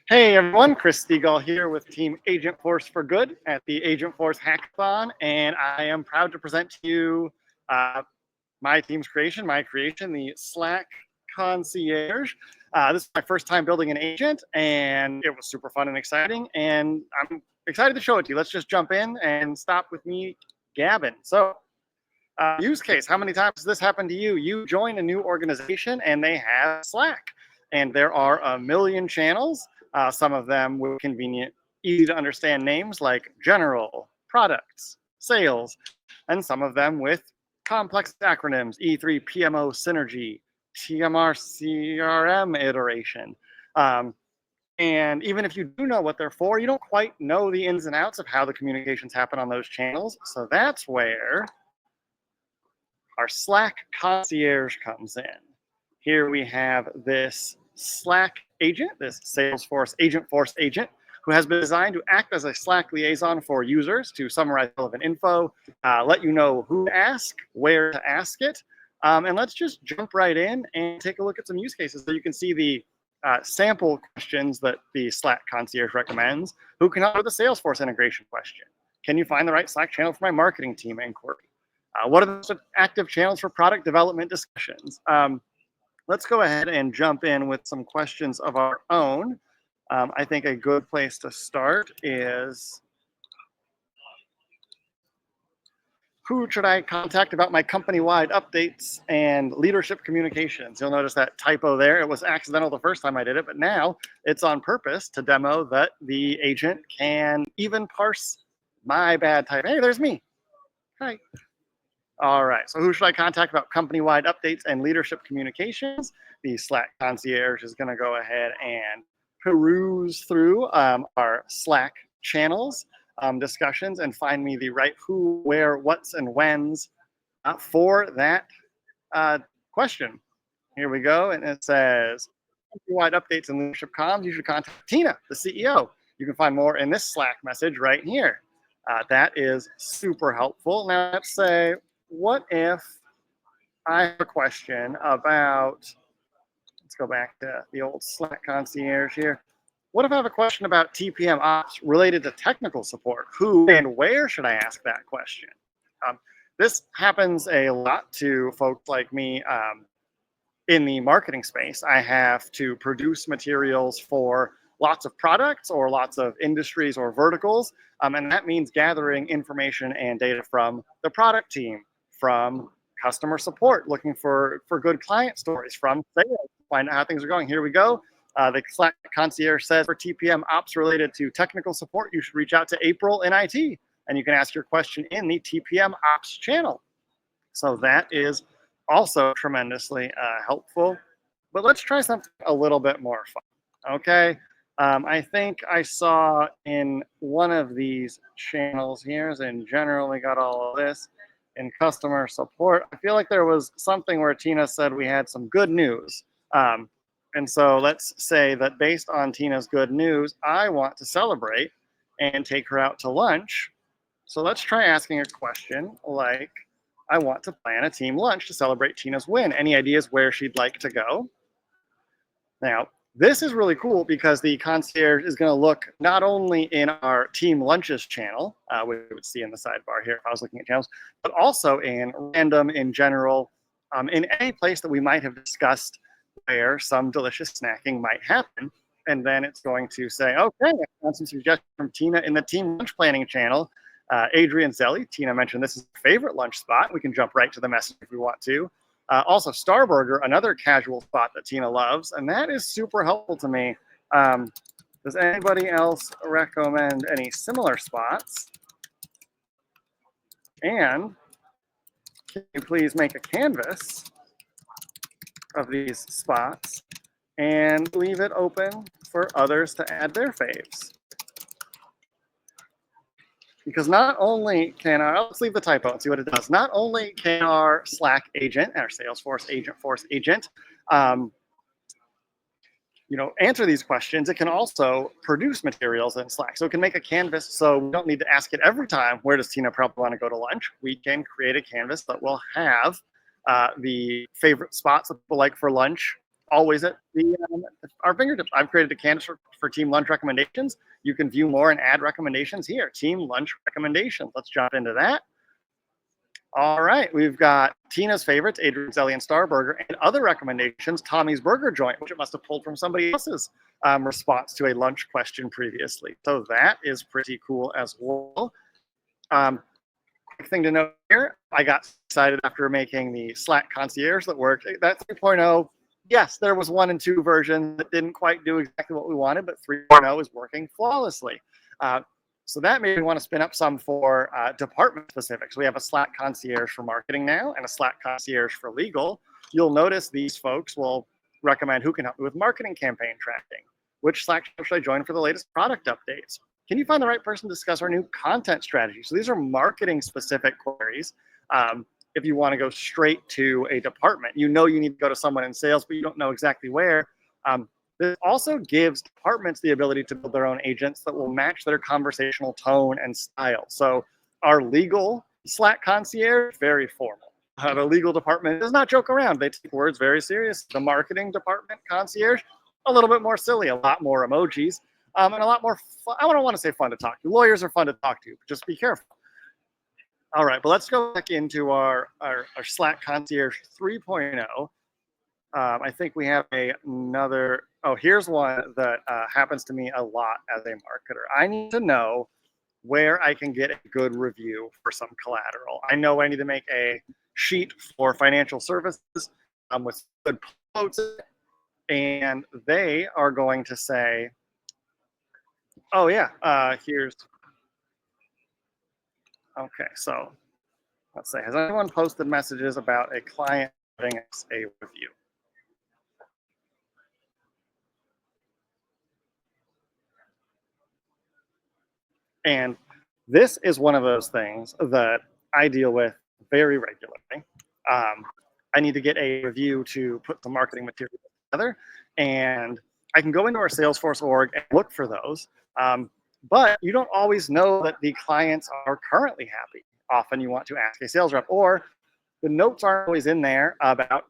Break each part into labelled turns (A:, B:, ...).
A: Hey everyone, Chris Stegall here with Team Agentforce for Good at the Agentforce Hackathon, and I am proud to present to you my team's creation, the Slack Concierge. This is my first time building an agent, and it was super fun and exciting, and I'm excited to show it to you. Let's just jump in and stop with me gabbing. So, use case, how many times has this happened to you? You join a new organization and they have Slack, and there are a million channels. Some of them with convenient, easy to understand names like general, products, sales, and some of them with complex acronyms, E3 PMO Synergy, TMR CRM iteration. Um, and even if you do know what they're for, you don't quite know the ins and outs of how the communications happen on those channels. So that's where our Slack Concierge comes in. Here we have this Slack agent, this Salesforce Agentforce agent, who has been designed to act as a Slack liaison for users to summarize relevant info, let you know who to ask, where to ask it. And let's just jump right in and take a look at some use cases so you can see the sample questions that the Slack Concierge recommends. Who can help with the Salesforce integration question? Can you find the right Slack channel for my marketing team inquiry? What are the most active channels for product development discussions? Let's go ahead and jump in with some questions of our own. I think a good place to start is, who should I contact about my company-wide updates and leadership communications? You'll notice that typo there. It was accidental the first time I did it, but now it's on purpose to demo that the agent can even parse my bad type. Hey, there's me. Hi. All right, so who should I contact about company-wide updates and leadership communications? The Slack Concierge is gonna go ahead and peruse through our Slack channels discussions and find me the right who, where, what's, and when's for that question. Here we go, and it says, company-wide updates and leadership comms, you should contact Tina, the CEO. You can find more in this Slack message right here. That is super helpful. Now let's say, what if I have a question about, let's go back to the old Slack Concierge here. What if I have a question about TPM ops related to technical support? Who and where should I ask that question? This happens a lot to folks like me in the marketing space. I have to produce materials for lots of products or lots of industries or verticals. And that means gathering information and data from the product team, from customer support, looking for good client stories, from sales, find out how things are going. Here we go. The Slack Concierge says for TPM ops related to technical support, you should reach out to April in IT, and you can ask your question in the TPM ops channel. So that is also tremendously helpful. But let's try something a little bit more fun, okay? I think I saw in one of these channels here, as in general, we got all of this, in customer support. I feel like there was something where Tina said we had some good news. And so let's say that based on Tina's good news, I want to celebrate and take her out to lunch. So let's try asking a question like, I want to plan a team lunch to celebrate Tina's win. Any ideas where she'd like to go? Now, this is really cool because the concierge is going to look not only in our team lunches channel, which we would see in the sidebar here if I was looking at channels, but also in random, in general, in any place that we might have discussed where some delicious snacking might happen. And then it's going to say, okay, I found some suggestions from Tina in the team lunch planning channel. Adrian Zelli, Tina mentioned this is her favorite lunch spot. We can jump right to the message if we want to. Also, Starburger, another casual spot that Tina loves, and that is super helpful to me. Does anybody else recommend any similar spots? And can you please make a canvas of these spots and leave it open for others to add their faves? Because not only can let's leave the typo and see what it does. Not only can our Slack agent, our Salesforce Agentforce agent, answer these questions, it can also produce materials in Slack. So it can make a canvas so we don't need to ask it every time, where does Tina probably want to go to lunch? We can create a canvas that will have the favorite spots that people like for lunch always at our fingertips. I've created a canvas for team lunch recommendations. You can view more and add recommendations here. Team lunch recommendations. Let's jump into that. All right, we've got Tina's favorites, Adrian's Deli and Starburger, and other recommendations, Tommy's Burger Joint, which it must have pulled from somebody else's response to a lunch question previously. So that is pretty cool as well. Quick thing to note here, I got excited after making the Slack Concierge that worked. That 3.0, yes, there was 1 and 2 versions that didn't quite do exactly what we wanted, but 3.0 is working flawlessly. So that made me want to spin up some for department specifics. We have a Slack Concierge for marketing now and a Slack Concierge for legal. You'll notice these folks will recommend who can help me with marketing campaign tracking. Which Slack should I join for the latest product updates? Can you find the right person to discuss our new content strategy? So these are marketing specific queries. If you want to go straight to a department, you know you need to go to someone in sales, but you don't know exactly where. This also gives departments the ability to build their own agents that will match their conversational tone and style. So our legal Slack Concierge, very formal. The legal department does not joke around. They take words very serious. The marketing department concierge, a little bit more silly, a lot more emojis, and a lot more fun. I don't want to say fun to talk to. Lawyers are fun to talk to, but just be careful. All right, but let's go back into our Slack Concierge 3.0. I think we have another. Oh, here's one that happens to me a lot as a marketer. I need to know where I can get a good review for some collateral. I know I need to make a sheet for financial services with good quotes, and they are going to say, oh yeah, here's, okay, so let's say, has anyone posted messages about a client giving us a review? And this is one of those things that I deal with very regularly. I need to get a review to put the marketing material together, and I can go into our Salesforce org and look for those. But you don't always know that the clients are currently happy. Often you want to ask a sales rep, or the notes aren't always in there about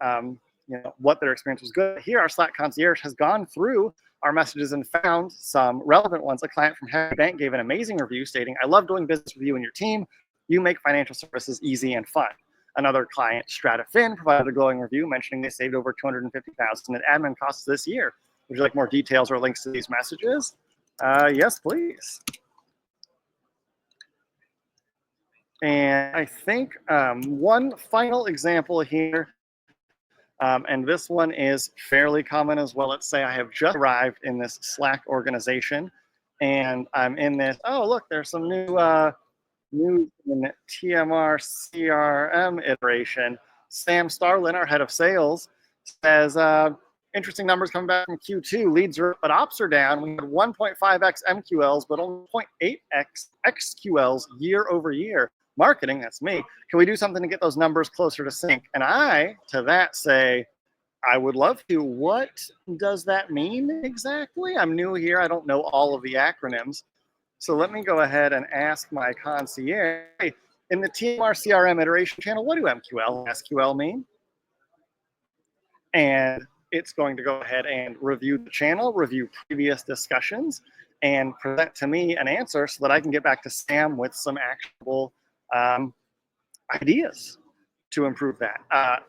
A: what their experience was good. Here, our Slack Concierge has gone through our messages and found some relevant ones. A client from Heavy Bank gave an amazing review stating, "I love doing business with you and your team. You make financial services easy and fun." Another client, StrataFin, provided a glowing review mentioning they saved over $250,000 in admin costs this year. Would you like more details or links to these messages? Yes, please. And I think one final example here, and this one is fairly common as well. Let's say I have just arrived in this Slack organization, and I'm in this. Oh, look, there's some new in TMR CRM iteration. Sam Starlin, our head of sales, says interesting numbers coming back from Q2. Leads are up, but ops are down. We had 1.5x MQLs, but only 0.8x XQLs year over year. Marketing, that's me. Can we do something to get those numbers closer to sync? And I, to that, say, I would love to. What does that mean exactly? I'm new here. I don't know all of the acronyms. So let me go ahead and ask my concierge, hey, in the TMR CRM iteration channel, what do MQL and SQL mean? And it's going to go ahead and review the channel, review previous discussions, and present to me an answer so that I can get back to Sam with some actionable ideas to improve that.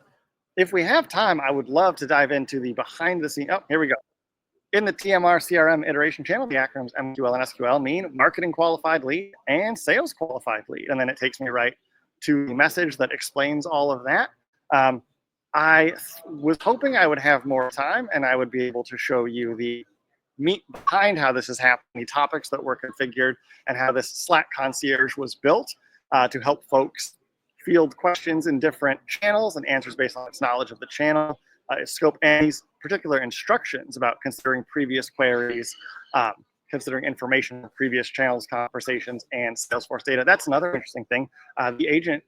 A: If we have time, I would love to dive into the behind the scenes. Oh, here we go. In the TMR CRM iteration channel, the acronyms MQL and SQL mean marketing qualified lead and sales qualified lead. And then it takes me right to the message that explains all of that. I was hoping I would have more time and I would be able to show you the meat behind how this is happening, the topics that were configured, and how this Slack Concierge was built to help folks field questions in different channels and answers based on its knowledge of the channel, scope any particular instructions about considering previous queries, considering information from previous channels, conversations, and Salesforce data. That's another interesting thing. The agent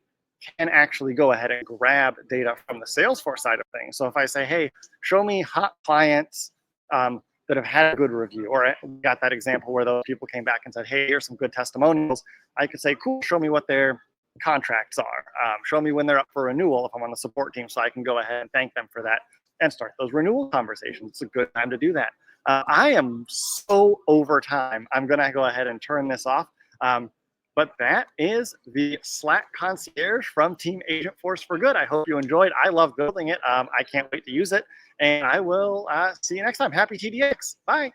A: can actually go ahead and grab data from the Salesforce side of things. So if I say, hey, show me hot clients that have had a good review, or I got that example where those people came back and said, hey, here's some good testimonials. I could say, cool, show me what their contracts are. Show me when they're up for renewal if I'm on the support team, so I can go ahead and thank them for that and start those renewal conversations. It's a good time to do that. I am so over time. I'm going to go ahead and turn this off. But that is the Slack Concierge from Team Agentforce for Good. I hope you enjoyed. I love building it. I can't wait to use it. And I will see you next time. Happy TDX. Bye.